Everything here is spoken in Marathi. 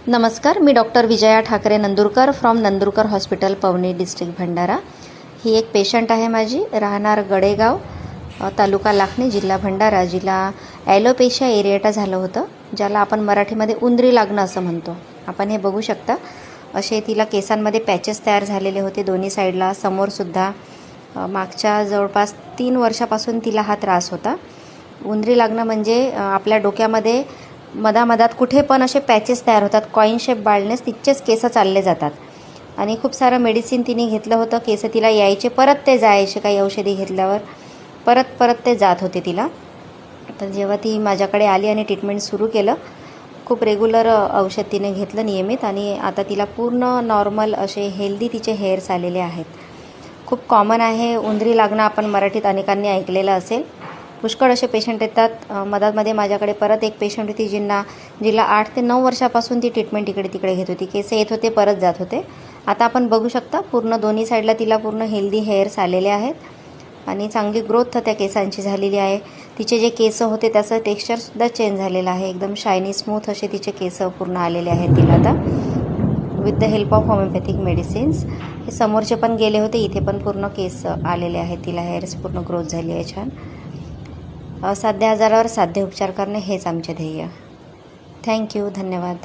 नमस्कार, मी doctor Vijaya Thakare Nandurkar from Nandurkar hospital Pauni district Bhandara. ही एक पेशंट आहे माझी, राहणार गडेगाव, तालुका लाखनी, जिल्हा भंडारा, जिला ॲलोपेशिया एरिएटा झालं होतं, ज्याला आपण मराठीमध्ये उंदरी लागणं असं म्हणतो। आपण हे बघू शकता, असे तिला केसांमध्ये पॅचेस तयार झालेले होते दोन्ही साईडला, समोरसुद्धा। मागच्या जवळपास 3 वर्षापासून तिला हा त्रास होता। उंदरी लागणं म्हणजे आपल्या डोक्यामध्ये मधामधात कुठे पण असे पॅचेस तयार होतात, कॉईन शेप बाल्डनेस, तिथचेच केस चालले जातात। आणि खूप सारं मेडिसिन तिने घेतलं होतं, केस तिला यायचे, परत ते जायचे, काही औषधी घेतल्यावर परत ते जात होते तिला। तर जेव्हा ती माझ्याकडे आली आणि ट्रीटमेंट सुरू केलं, खूप रेग्युलर औषध तिने घेतलं नियमित, आणि आता तिला पूर्ण नॉर्मल असे हेल्दी तिचे हेअर्स आलेले आहेत। खूप कॉमन आहे उंदरी लागणं, आपण मराठीत अनेकांनी ऐकलेलं असेल। पुष्कळ असे पेशंट येतात। मधातमध्ये माझ्याकडे परत एक पेशंट होती, जिला 8 ते 9 वर्षापासून ती ट्रीटमेंट इकडे तिकडे घेत होती, केस येत होते, परत जात होते। आता आपण बघू शकता, पूर्ण दोन्ही साईडला तिला पूर्ण हेल्दी हेअर्स आलेले आहेत आणि चांगली ग्रोथ त्या केसांची झालेली आहे। तिचे जे केस होते त्याचं टेक्स्चरसुद्धा चेंज झालेलं आहे, एकदम शायनी स्मूथ असे तिचे केस पूर्ण आलेले आहेत तिला आता, with the help of homeopathic medicines. हे समोरचे पण गेले होते, इथे पण पूर्ण केस आलेले आहेत तिला, हेअर्स पूर्ण ग्रोथ झाली आहे छान। असाध्य आजारावर साध्य उपचार करणे हेच आमचे ध्येय। थँक्यू, धन्यवाद।